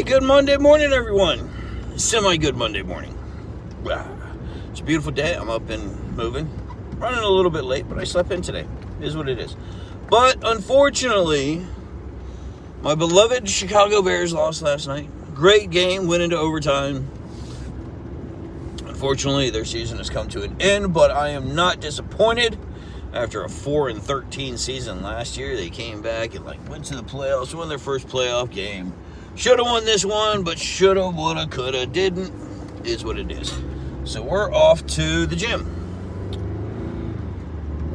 Good Monday morning, everyone. Semi-good Monday morning. It's a beautiful day. I'm up and moving. Running a little bit late, but I slept in today. It is what it is. But unfortunately, my beloved Chicago Bears lost last night. Great game, went into overtime. Unfortunately, their season has come to an end, but I am not disappointed. After a 4-13 season last year, they came back and went to the playoffs, won their first playoff game. Should have won this one, but shoulda, woulda, coulda, didn't. Is what it is. So we're off to the gym.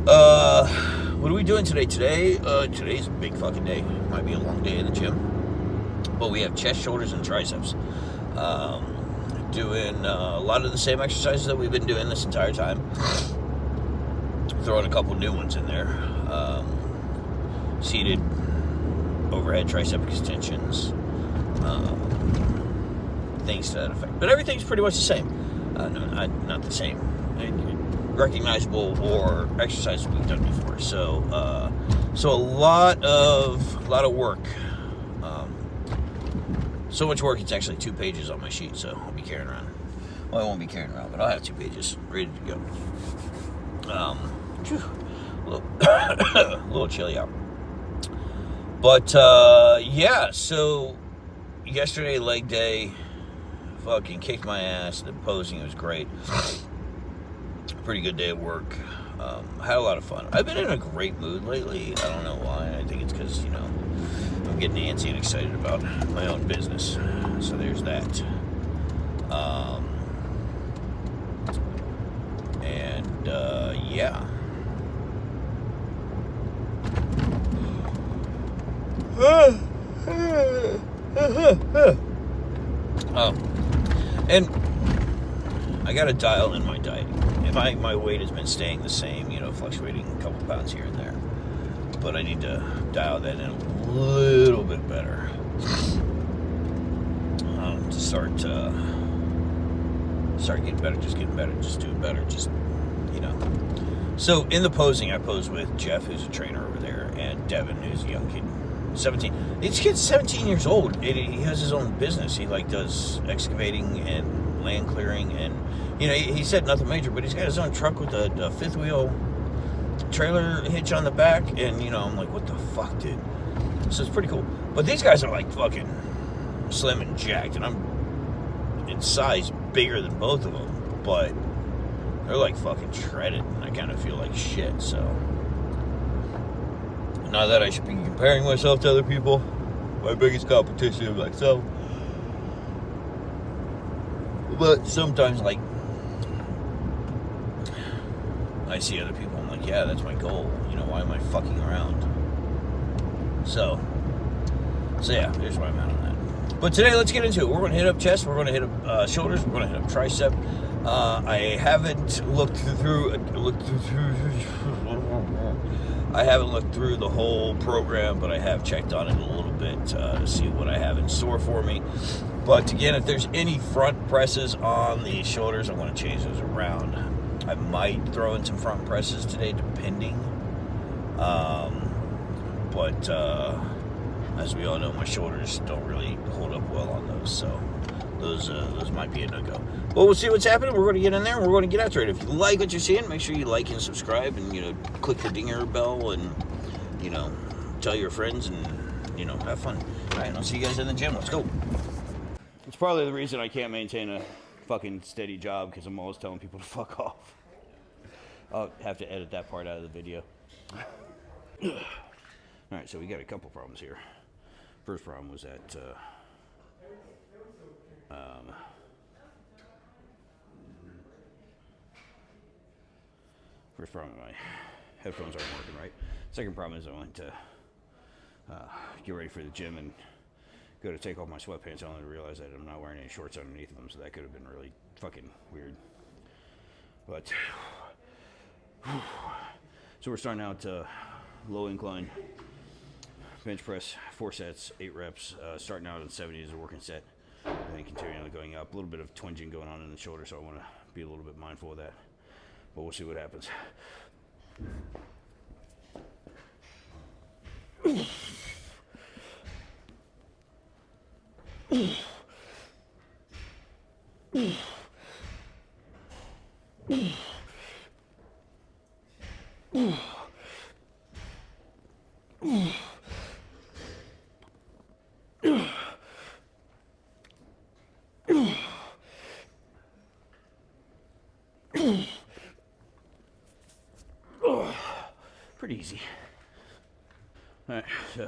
What are we doing today? Today's a big fucking day. Might be a long day in the gym. But we have chest, shoulders, and triceps. Doing a lot of the same exercises that we've been doing this entire time. Throwing a couple new ones in there. Seated overhead tricep extensions. Things to that effect. But everything's pretty much the same. No, not the same. Recognizable or exercises we've done before. So a lot of work. So much work, it's actually 2 pages on my sheet, so I'll be carrying around. Well, I won't be carrying around, but I'll have 2 pages ready to go. A little chilly out. But, yeah, so yesterday, leg day, fucking kicked my ass. The posing was great. Pretty good day at work. Had a lot of fun. I've been in a great mood lately. I don't know why. I think it's because, I'm getting antsy and excited about my own business. So there's that. Yeah. And I got to dial in my diet. My weight has been staying the same, fluctuating a couple pounds here and there. But I need to dial that in a little bit better. To start getting better, just doing better, So in the posing, I pose with Jeff, who's a trainer over there, and Devin, who's a young kid, 17. This kid's 17 years old. He has his own business. He does excavating and land clearing, and he said nothing major, but he's got his own truck with a fifth wheel trailer hitch on the back, and I'm like, what the fuck, dude? So it's pretty cool. But these guys are fucking slim and jacked, and I'm in size bigger than both of them, but they're fucking shredded, and I kind of feel like shit. So not that I should be comparing myself to other people. My biggest competition is myself. But sometimes I see other people, I'm like, yeah, that's my goal. Why am I fucking around? So yeah, here's where I'm at on that. But today, let's get into it. We're going to hit up chest, we're going to hit up shoulders, we're going to hit up tricep. I haven't looked through the whole program, but I have checked on it a little bit to see what I have in store for me. But again, if there's any front presses on the shoulders, I'm going to change those around. I might throw in some front presses today, depending. But as we all know, my shoulders don't really hold up well on those, so those might be a no-go. But we'll see what's happening. We're going to get in there, and we're going to get after it. If you like what you're seeing, make sure you like and subscribe, and click the dinger bell, and tell your friends, and have fun. All right, I'll see you guys in the gym. Let's go. It's probably the reason I can't maintain a fucking steady job, because I'm always telling people to fuck off. I'll have to edit that part out of the video. Alright, so we got a couple problems here. First problem was that my headphones aren't working right. Second problem is I went to get ready for the gym and go to take off my sweatpants, only to realize that I'm not wearing any shorts underneath them, so that could have been really fucking weird. But so we're starting out low incline bench press, 4 sets, 8 reps, starting out at 70 is a working set, and then continuing going up. A little bit of twinging going on in the shoulder, so I want to be a little bit mindful of that. But we'll see what happens. Pretty easy. All right, so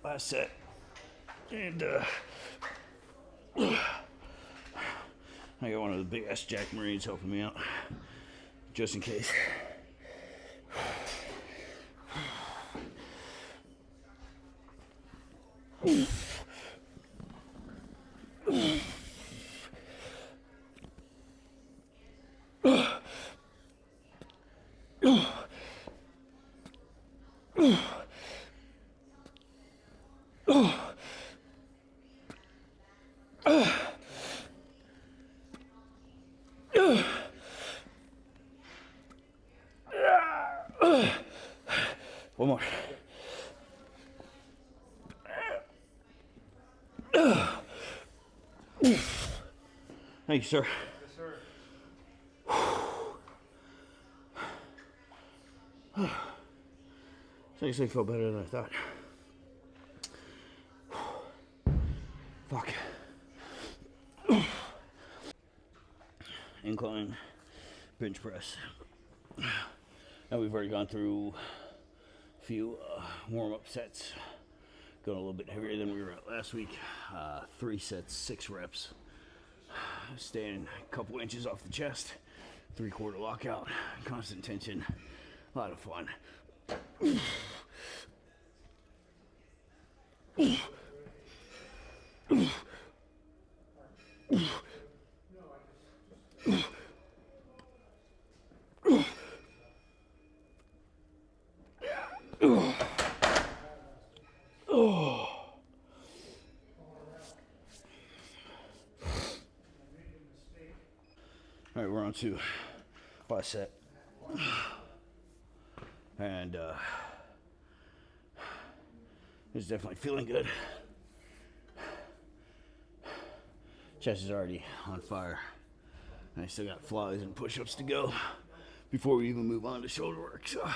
last set, and I got one of the big ass Jack Marines helping me out, just in case. One more. Thank you, sir. Yes, sir. This actually felt better than I thought. Fuck. Incline bench press. Now we've already gone through a few warm-up sets. Going a little bit heavier than we were at last week. 3 sets, 6 reps. Staying a couple inches off the chest. 3/4 lockout. Constant tension. A lot of fun. All right, we're on to last set, and it's definitely feeling good. Chest is already on fire, and I still got flies and push-ups to go before we even move on to shoulder work. So.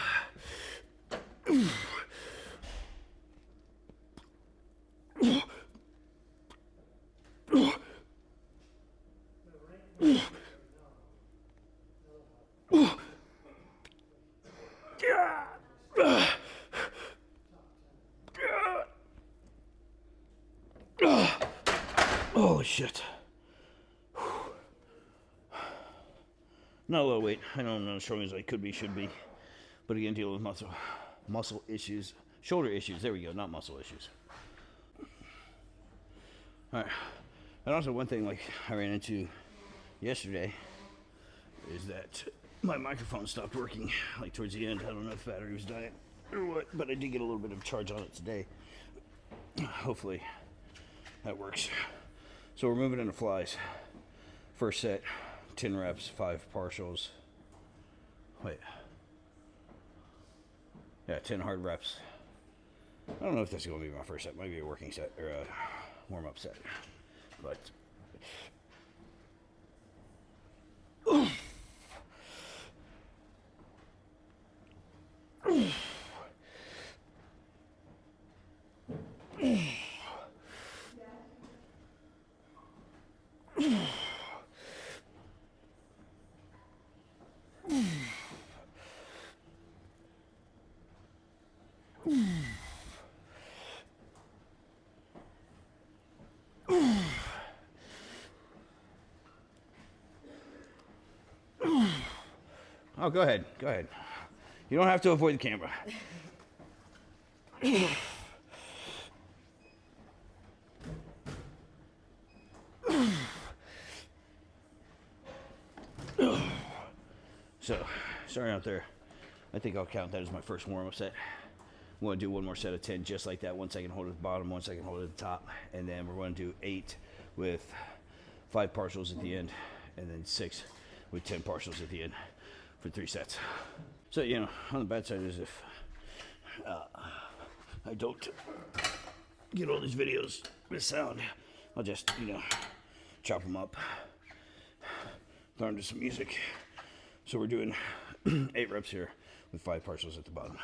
Holy shit. Not a lot of weight. I know I'm not as strong as I could be, should be. But again, dealing with muscle issues. Shoulder issues. There we go. Not muscle issues. Alright. And also one thing like I ran into yesterday is that my microphone stopped working like towards the end. I don't know if the battery was dying or what, but I did get a little bit of charge on it today. Hopefully that works. So we're moving into flies. First set, 10 reps, 5 partials. Wait. Yeah, 10 hard reps. I don't know if that's going to be my first set. Might be a working set or a warm-up set. But oh, go ahead. Go ahead. You don't have to avoid the camera. So, starting out there, I think I'll count that as my first warm-up set. I'm going to do one more set of 10 just like that. 1 second hold at the bottom, 1 second hold at the top. And then we're going to do 8 with 5 partials at the end. And then 6 with 10 partials at the end for 3 sets. So, you know, on the bad side is if I don't get all these videos with sound, I'll just, chop them up, throw them to some music. So we're doing 8 reps here with 5 partials at the bottom.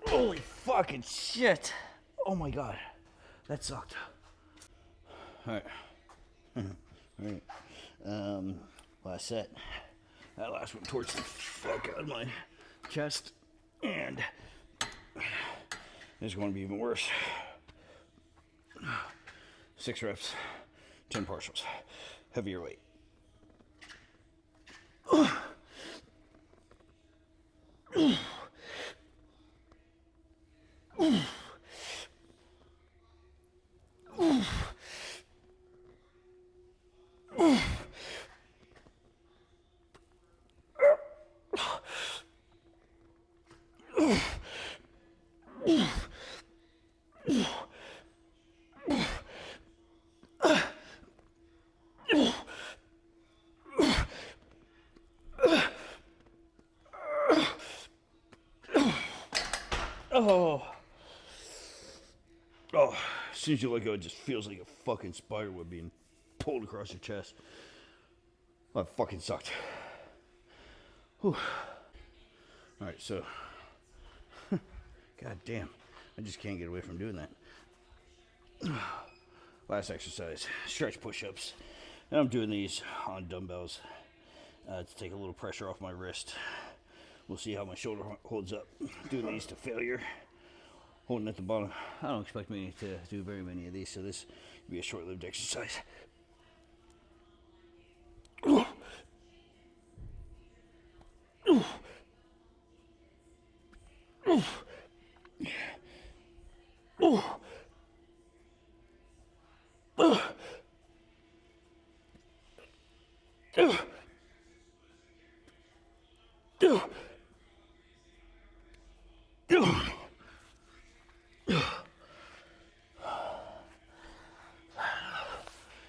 Holy fucking shit. Oh my god. That sucked. Alright. Alright. Last set. That last one torched the fuck out of my chest. And it's going to be even worse. 6 reps, 10 partials. Heavier weight. Oh, as soon as you let go, it just feels like a fucking spider web being pulled across your chest. That fucking sucked. Whew. Alright, so. God damn. I just can't get away from doing that. Last exercise, stretch push-ups. And I'm doing these on dumbbells to take a little pressure off my wrist. We'll see how my shoulder holds up. Doing these to failure. Holding at the bottom. I don't expect me to do very many of these, so this will be a short-lived exercise.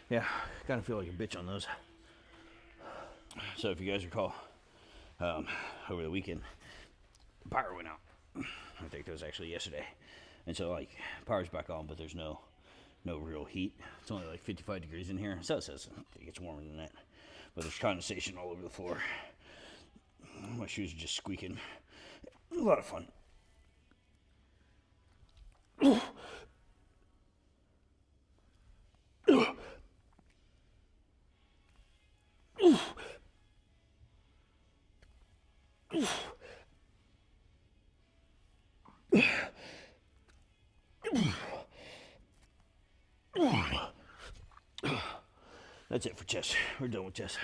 Yeah, kind of feel like a bitch on those. So if you guys recall, over the weekend, the power went out. I think that was actually yesterday. And so like, power's back on, but there's no real heat. It's only like 55 degrees in here. So it says it gets warmer than that. But there's condensation all over the floor. My shoes are just squeaking. A lot of fun. That's it for chest. We're done with chest.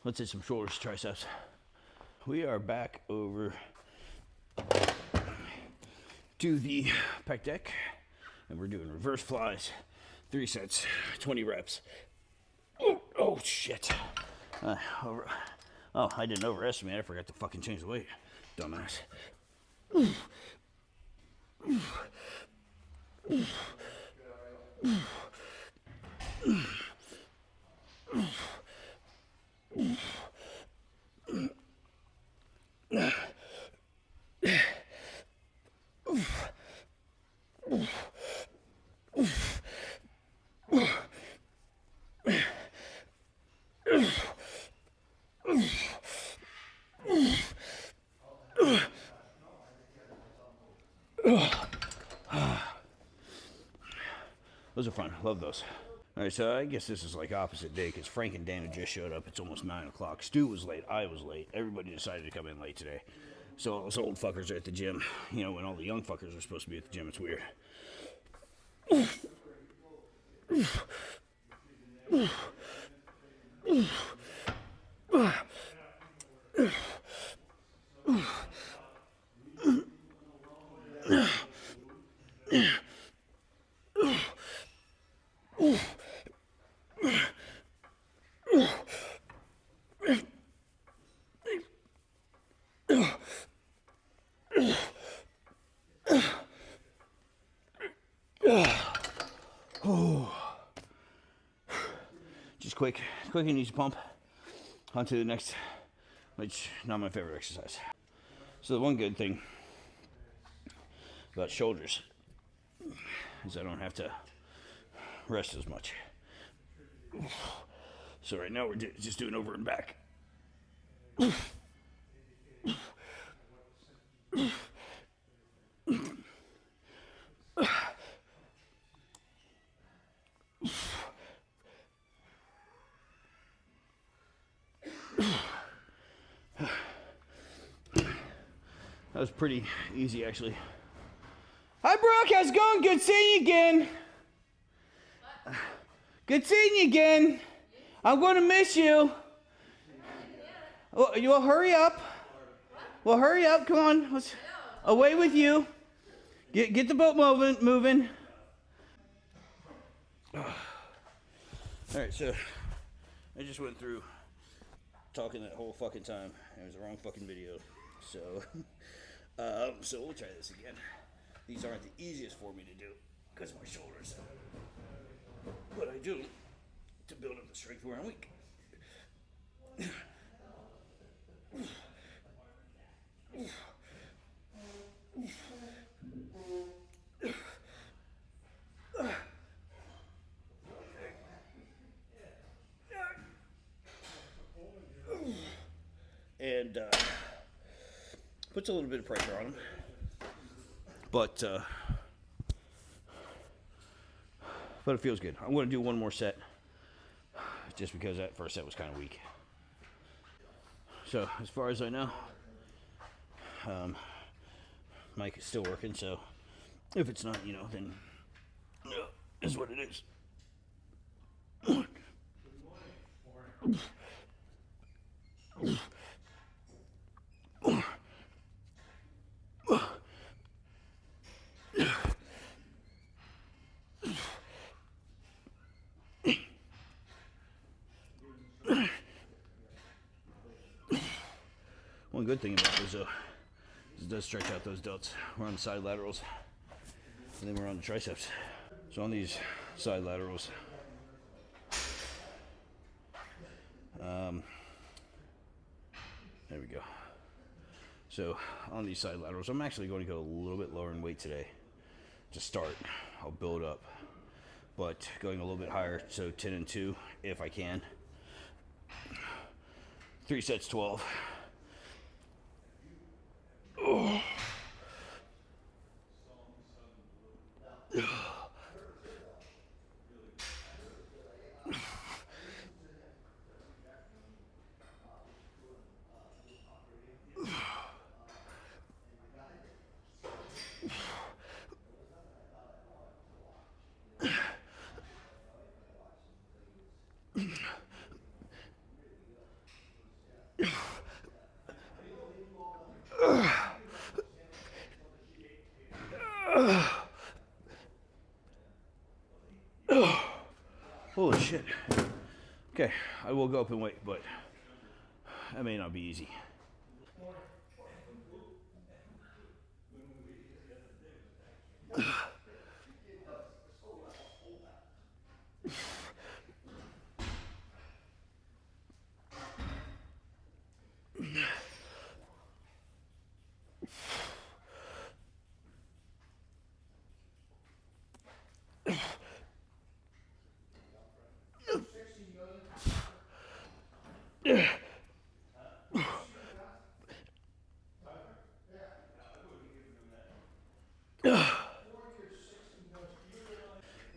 Let's hit some shoulders, triceps. We are back over to the pec deck, and we're doing reverse flies, 3 sets, 20 reps. Oh shit. I didn't overestimate. I forgot to fucking change the weight. Dumbass. Those are fun. Love those. All right, so I guess this is like opposite day because Frank and Dana just showed up. It's almost 9 o'clock. Stu was late. I was late. Everybody decided to come in late today. So all those old fuckers are at the gym. You know, when all the young fuckers are supposed to be at the gym, it's weird. Just quick and easy pump. On to the next, which not my favorite exercise. So the one good thing about shoulders is I don't have to rest as much. So right now we're just doing over and back. That was pretty easy, actually. Hi, Brooke. How's it going? Good seeing you again. What? Good seeing you again. I'm going to miss you. Well, you hurry up. What? Well, hurry up. Come on. Let's away with you. Get the boat moving. All right, so I just went through talking that whole fucking time. It was the wrong fucking video. So, so we'll try this again. These aren't the easiest for me to do because of my shoulders. But I do to build up the strength where I'm weak. And puts a little bit of pressure on them, but it feels good. I'm going to do one more set, just because that first set was kind of weak. So as far as I know, mic is still working. So if it's not, then is what it is. One good thing about this, though, is it does stretch out those delts. We're on the side laterals, and then we're on the triceps. So on these side laterals, there we go. So on these side laterals, I'm actually going to go a little bit lower in weight today to start. I'll build up, but going a little bit higher, so 10 and 2 if I can. 3 sets, 12. Oh. Holy shit. Okay, I will go up in weight, but that may not be easy.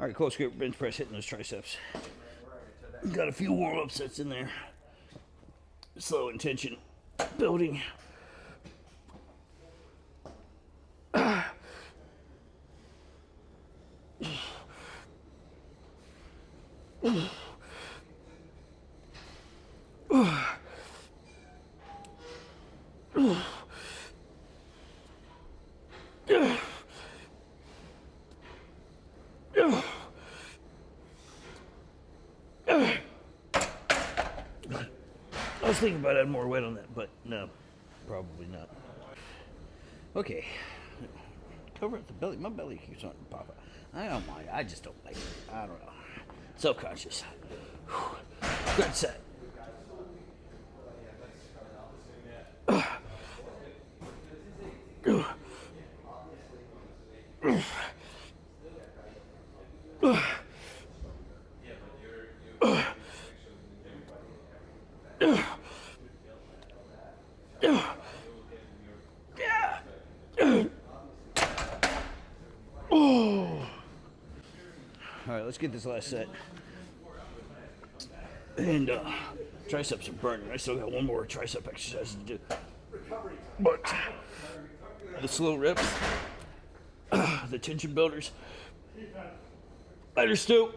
All right, close grip bench press hitting those triceps. Got a few warm-up sets in there. Slow intention building. was thinking about adding more weight on that, but no, probably not. Okay, cover up the belly. My belly keeps on popping. I don't mind. I just don't like it. I don't know. Self-conscious. Good set. All right, let's get this last set. And triceps are burning. I still got one more tricep exercise to do. But the slow reps, the tension builders, lighter stoop.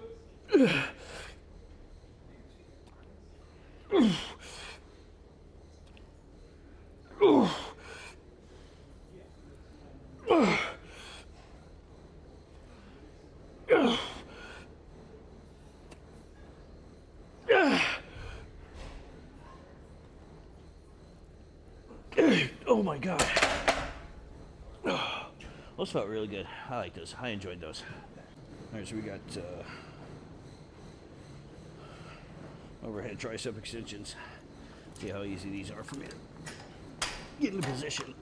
Oh my God. Those felt really good. I like those. I enjoyed those. All right, so we got overhead tricep extensions. See how easy these are for me to get into position.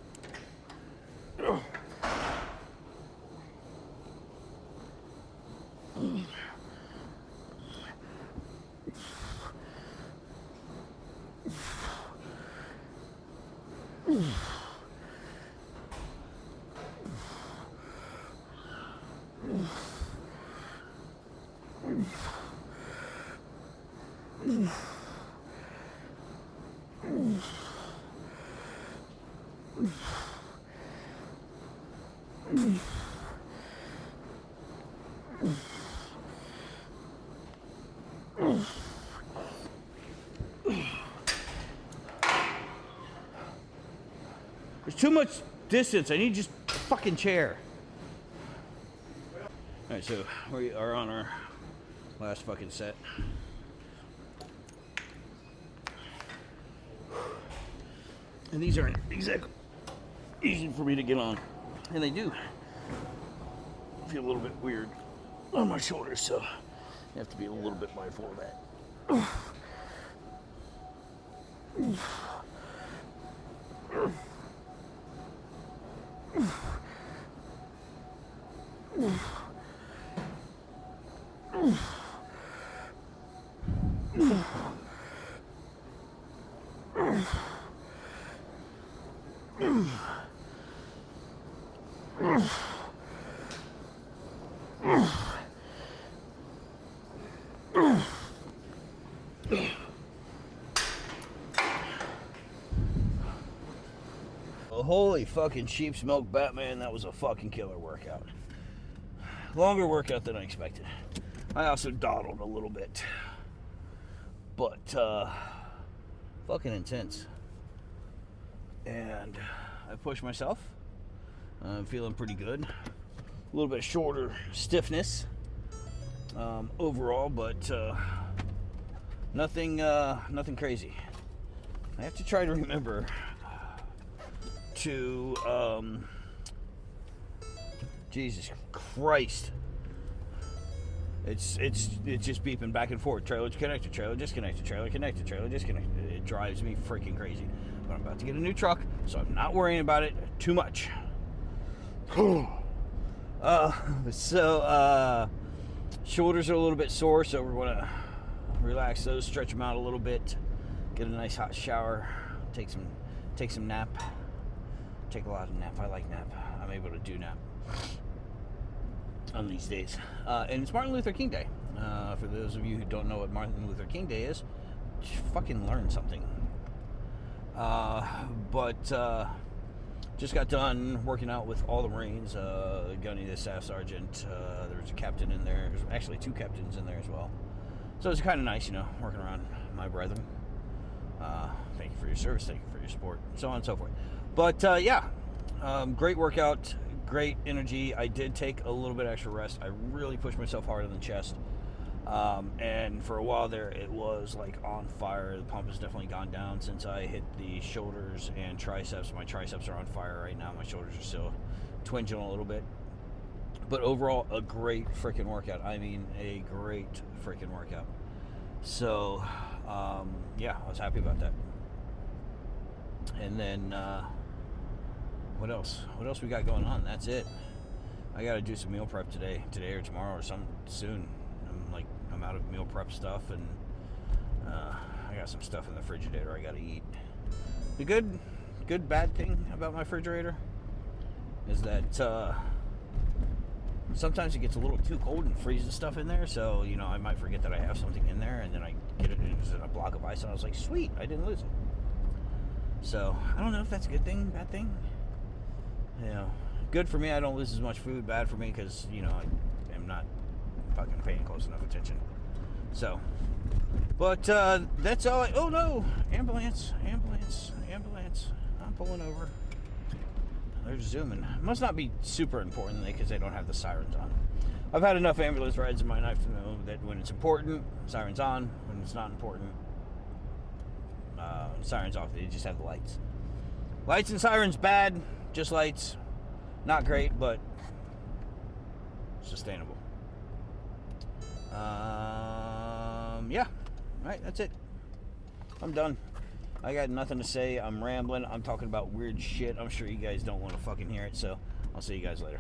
There's too much distance. I need just a fucking chair. All right, so we are on our last fucking set. And these aren't exactly easy for me to get on. And they do feel a little bit weird on my shoulders, so you have to be a little bit mindful of that. Holy fucking sheep's milk, Batman, that was a fucking killer workout. Longer workout than I expected. I also dawdled a little bit. But, fucking intense. And I pushed myself. I'm feeling pretty good. A little bit shorter stiffness overall, but nothing crazy. I have to try to remember to Jesus Christ, it's just beeping back and forth. Trailer connected, trailer disconnected, trailer connected, trailer disconnected. It drives me freaking crazy. But I'm about to get a new truck, so I'm not worrying about it too much. Shoulders are a little bit sore, so we're gonna relax those, stretch them out a little bit, get a nice hot shower, take some nap. Take a lot of nap. I like nap. I'm able to do nap on these days. And it's Martin Luther King Day. For those of you who don't know what Martin Luther King Day is, just fucking learn something. Just got done working out with all the Marines. Gunny, the staff sergeant. There's a captain in there. There's actually two captains in there as well. So it's kind of nice, working around my brethren. Thank you for your service. Thank you for your support. So on and so forth. But great workout, great energy. I did take a little bit extra rest. I really pushed myself hard on the chest. And for a while there, it was like on fire. The pump has definitely gone down since I hit the shoulders and triceps. My triceps are on fire right now. My shoulders are still twinging a little bit. But overall, a great freaking workout. I mean, a great freaking workout. So, yeah, I was happy about that. And then, what else? What else we got going on? That's it. I got to do some meal prep today or tomorrow or some soon. I'm out of meal prep stuff, and I got some stuff in the refrigerator I got to eat. The good bad thing about my refrigerator is that sometimes it gets a little too cold and freezes stuff in there, so I might forget that I have something in there, and then I get it and it's in a block of ice, and I was like, sweet, I didn't lose it. So I don't know if that's a good thing, bad thing. Good for me, I don't lose as much food. Bad for me because I am not fucking paying close enough attention. So, but that's all. Oh no, ambulance! I'm pulling over. They're zooming. It must not be super important because they don't have the sirens on. I've had enough ambulance rides in my life to know that when it's important, sirens on. When it's not important, sirens off. They just have the lights. Lights and sirens bad. Just lights. Not great, but sustainable. Yeah. Alright, that's it. I'm done. I got nothing to say. I'm rambling. I'm talking about weird shit. I'm sure you guys don't want to fucking hear it, so I'll see you guys later.